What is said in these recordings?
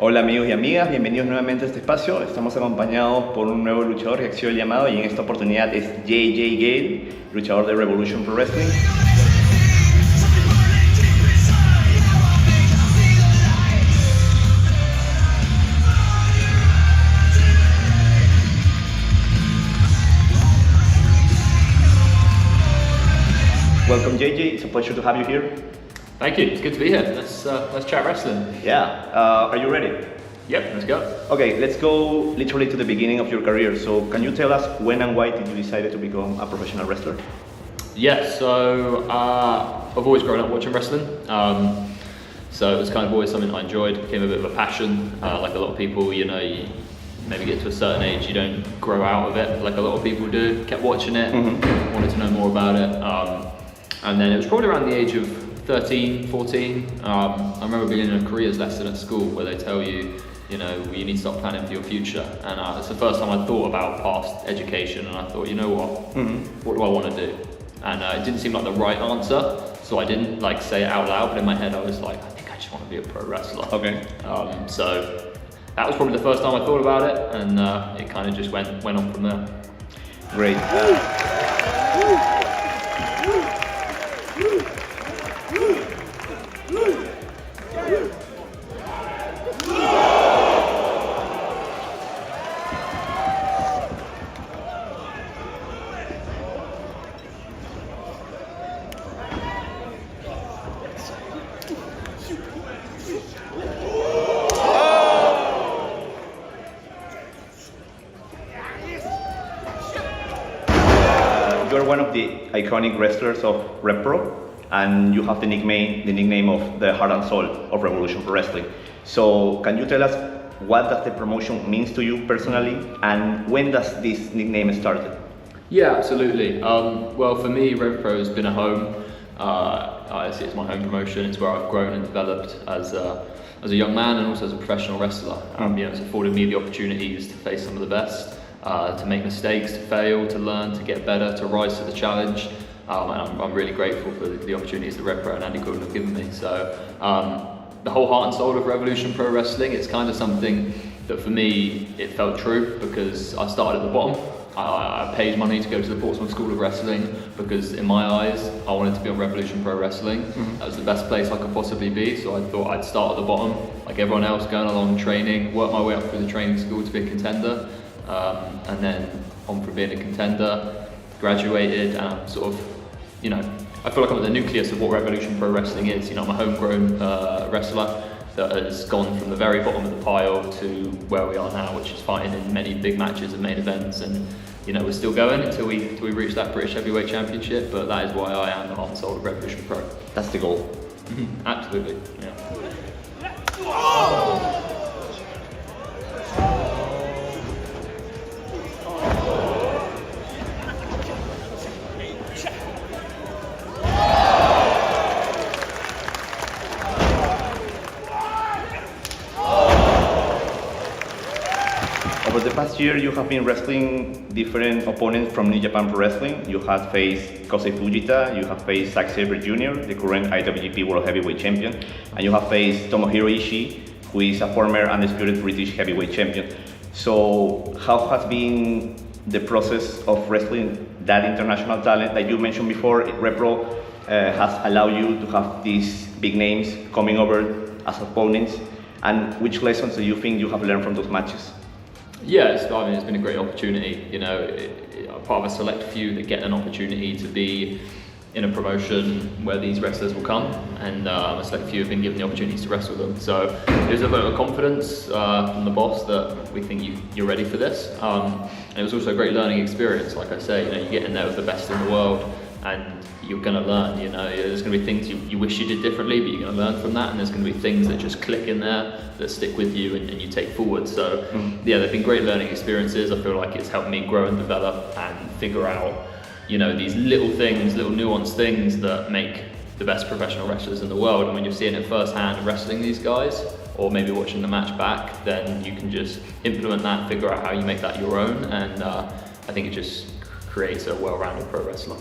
Hola amigos y amigas, bienvenidos nuevamente a este espacio. Estamos acompañados por un nuevo luchador que ha sido el llamado y en esta oportunidad es JJ Gale, luchador de Revolution Pro Wrestling. Welcome JJ, it's a pleasure to have you here. Thank you, it's good to be here. Let's chat wrestling. Yeah, are you ready? Yep, let's go. Okay, let's go literally to the beginning of your career. So can you tell us when and why did you decide to become a professional wrestler? Yeah, so I've always grown up watching wrestling. So it was kind of always something I enjoyed, became a bit of a passion. Like a lot of people, you maybe get to a certain age, you don't grow out of it like a lot of people do. Kept watching it, wanted to know more about it. And then it was probably around the age of 13, 14. I remember being in a careers lesson at school where they tell you, you need to start planning for your future. And it's the first time I thought about past education, and I thought, you know what, what do I want to do? And it didn't seem like the right answer, so I didn't say it out loud, but in my head I was like, I think I just want to be a pro wrestler. Okay. So that was probably the first time I thought about it, and it kind of just went on from there. Great. You're one of the iconic wrestlers of RevPro, and you have the nickname of the heart and soul of Revolution Pro Wrestling. So can you tell us what does the promotion means to you personally, and when does this nickname started? Yeah, absolutely. Well, for me, RevPro has been a home. I see it's my home promotion. It's where I've grown and developed as a young man and also as a professional wrestler. It's afforded me the opportunities to face some of the best. To make mistakes, to fail, to learn, to get better, to rise to the challenge. And I'm really grateful for the opportunities that RevPro and Andy Gordon have given me. So the whole heart and soul of Revolution Pro Wrestling, it's kind of something that for me, it felt true because I started at the bottom. I paid money to go to the Portsmouth School of Wrestling because in my eyes, I wanted to be on Revolution Pro Wrestling. That was the best place I could possibly be. So I thought I'd start at the bottom, like everyone else, going along training, work my way up through the training school to be a contender. And then on from being a contender, graduated, and I'm sort of, I feel like I'm at the nucleus of what Revolution Pro Wrestling is. I'm a homegrown wrestler that has gone from the very bottom of the pile to where we are now, which is fighting in many big matches and main events. And we're still going until we reach that British Heavyweight Championship. But that is why I am the heart and soul of Revolution Pro. That's the goal. Absolutely. Yeah. Over the past year, you have been wrestling different opponents from New Japan Pro Wrestling. You have faced Kosei Fujita, you have faced Zack Sabre Jr., the current IWGP World Heavyweight Champion, and you have faced Tomohiro Ishii, who is a former undisputed British Heavyweight Champion. So how has been the process of wrestling that international talent that you mentioned before? RevPro has allowed you to have these big names coming over as opponents, and which lessons do you think you have learned from those matches? Yeah, it's been a great opportunity. I'm part of a select few that get an opportunity to be in a promotion where these wrestlers will come, and a select few have been given the opportunities to wrestle them. So there's a vote of confidence from the boss that we think you're ready for this. And it was also a great learning experience. Like I say, you get in there with the best in the world, and you're going to learn. There's going to be things you wish you did differently, but you're going to learn from that, and there's going to be things that just click in there that stick with you and you take forward. So yeah, they've been great learning experiences. I feel like it's helped me grow and develop and figure out these little things, little nuanced things that make the best professional wrestlers in the world. And when you're seeing it firsthand wrestling these guys, or maybe watching the match back, then you can just implement that, figure out how you make that your own, and I think it just creates a well-rounded pro wrestler.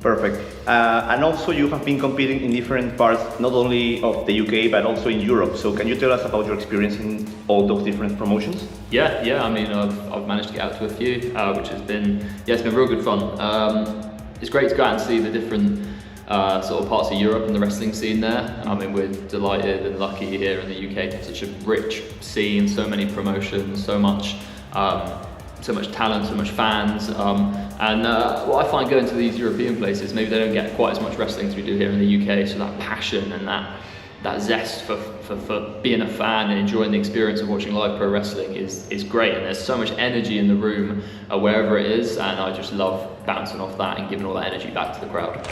Perfect. And also you have been competing in different parts, not only of the UK, but also in Europe. So can you tell us about your experience in all those different promotions? Yeah. I mean, I've managed to get out to a few, which has been, it's been real good fun. It's great to go out and see the different sort of parts of Europe and the wrestling scene there. I mean, we're delighted and lucky here in the UK to have such a rich scene, so many promotions, so much talent, so much fans. And what I find going to these European places, maybe they don't get quite as much wrestling as we do here in the UK, so that passion and that zest for being a fan and enjoying the experience of watching live pro wrestling is great, and there's so much energy in the room wherever it is, and I just love bouncing off that and giving all that energy back to the crowd.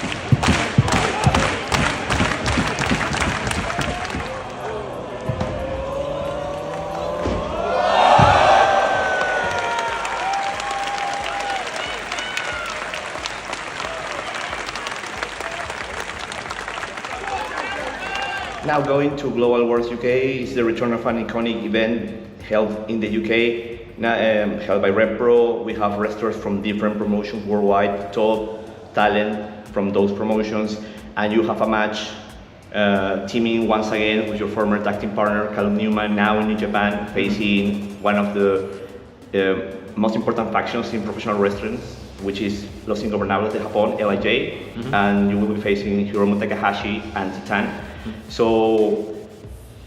Now going to Global Wars UK is the return of an iconic event held in the UK, held by RevPro. We have wrestlers from different promotions worldwide, top talent from those promotions, and you have a match teaming once again with your former tag team partner, Callum Newman, now in New Japan, facing one of the most important factions in professional wrestling, which is Los Ingobernables de Japón, LIJ, and you will be facing Hiromu Takahashi and Titan. So,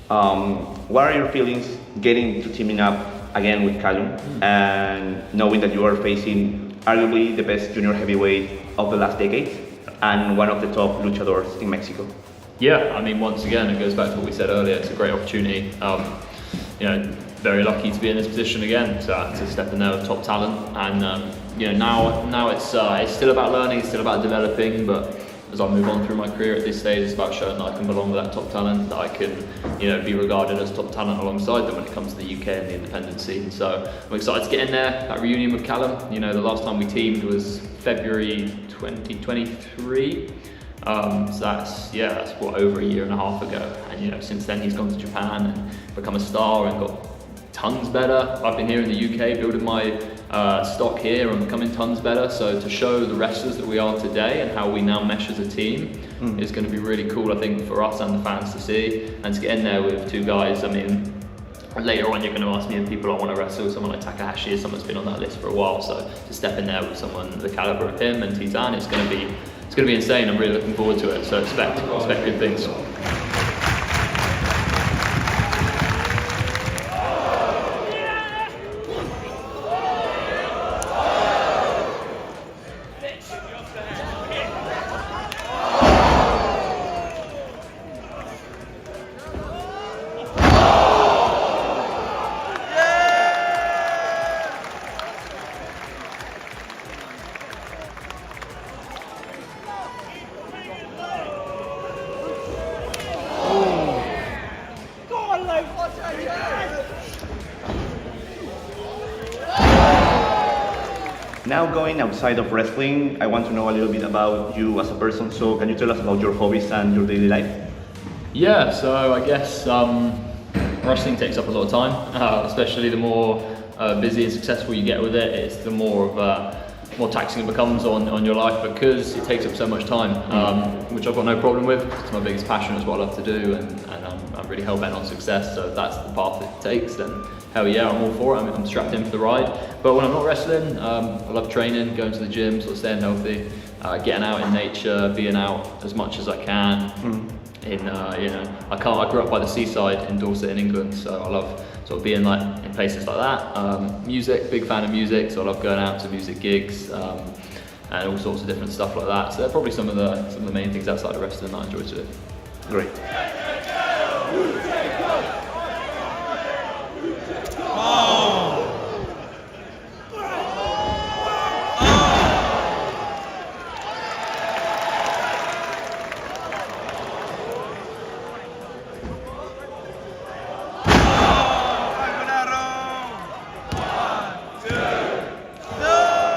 what are your feelings getting to teaming up again with Callum and knowing that you are facing arguably the best junior heavyweight of the last decade and one of the top luchadors in Mexico? Yeah, I mean, once again, it goes back to what we said earlier. It's a great opportunity. Very lucky to be in this position again to step in there with top talent. And now it's still about learning, it's still about developing, but as I move on through my career at this stage, it's about showing that I can belong with that top talent, that I can, be regarded as top talent alongside them when it comes to the UK and the independent scene. So I'm excited to get in there, that reunion with Callum. The last time we teamed was February 2023. So that's what, over a year and a half ago. And since then he's gone to Japan and become a star and got tons better. I've been here in the UK building my stock here and becoming tons better. So to show the wrestlers that we are today and how we now mesh as a team is going to be really cool, I think, for us and the fans to see. And to get in there with two guys, I mean, later on you're going to ask me if people I want to wrestle. Someone like Takahashi is someone that's been on that list for a while. So to step in there with someone the caliber of him and Titan, it's going to be insane. I'm really looking forward to it. So expect good things. Now going outside of wrestling, I want to know a little bit about you as a person. So can you tell us about your hobbies and your daily life? Yeah, so I guess wrestling takes up a lot of time, especially the more busy and successful you get with it, it's the more taxing it becomes on your life, because it takes up so much time, which I've got no problem with. It's my biggest passion, it's what I love to do, and I'm really hell-bent on success, so if that's the path it takes, then hell yeah, I'm all for it. I'm strapped in for the ride. But when I'm not wrestling, I love training, going to the gym, sort of staying healthy, getting out in nature, being out as much as I can. I grew up by the seaside in Dorset in England, so I love sort of being like in places like that. Music, big fan of music, so I love going out to music gigs and all sorts of different stuff like that. So they're probably some of the main things outside of wrestling that I enjoy to do. Great.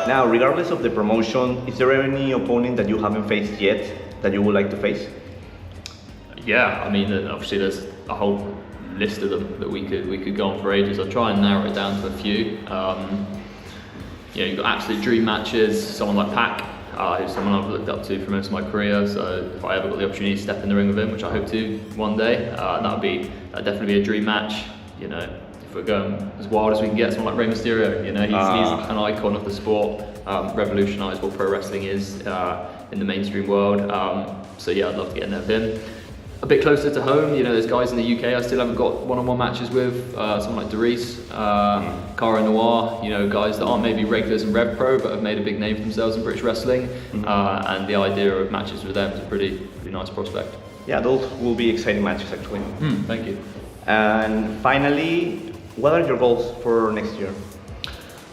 Now, regardless of the promotion, is there any opponent that you haven't faced yet that you would like to face? Yeah, I mean, obviously there's a whole list of them that we could go on for ages. I'll try and narrow it down to a few. You've got absolute dream matches, someone like Pac, who's someone I've looked up to for most of my career. So if I ever got the opportunity to step in the ring with him, which I hope to one day, that'd definitely be a dream match. You know, if we're going as wild as we can get, someone like Rey Mysterio. You know, he's an icon of the sport, revolutionised what pro wrestling is in the mainstream world. So yeah, I'd love to get in there with him. A bit closer to home, you know, there's guys in the UK I still haven't got one-on-one matches with, someone like Darius, Caro Noir, you know, guys that aren't maybe regulars in RevPro but have made a big name for themselves in British wrestling, and the idea of matches with them is a pretty nice prospect. Yeah, those will be exciting matches actually. Thank you. And finally, what are your goals for next year?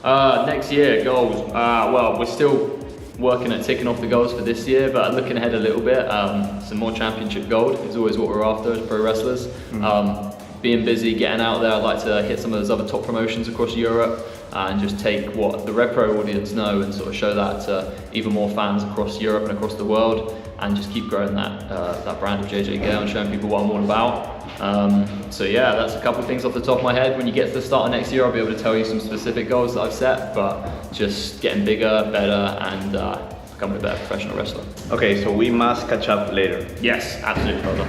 Next year, goals, well, we're still working at ticking off the goals for this year, but looking ahead a little bit, some more championship gold is always what we're after as pro wrestlers. Being busy, getting out there, I'd like to hit some of those other top promotions across Europe and just take what the RevPro audience know and sort of show that to even more fans across Europe and across the world, and just keep growing that brand of JJ Gale and showing people what I'm all about. So yeah, that's a couple of things off the top of my head. When you get to the start of next year, I'll be able to tell you some specific goals that I've set, but just getting bigger, better, and becoming a better professional wrestler. Okay, so we must catch up later. Yes, absolutely, brother.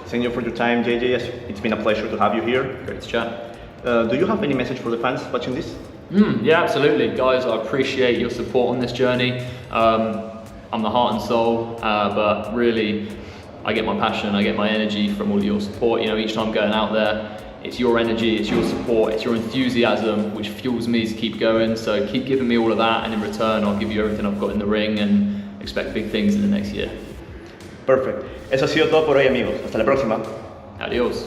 Thank you for your time, JJ. It's been a pleasure to have you here. Great to chat. Do you have any message for the fans watching this? Yeah, absolutely. Guys, I appreciate your support on this journey. I'm the heart and soul, but really, I get my passion, I get my energy from all of your support. You know, each time going out there, it's your energy, it's your support, it's your enthusiasm which fuels me to keep going. So keep giving me all of that, and in return, I'll give you everything I've got in the ring, and expect big things in the next year. Perfect. Eso ha sido todo por hoy, amigos. Hasta la próxima. Adiós.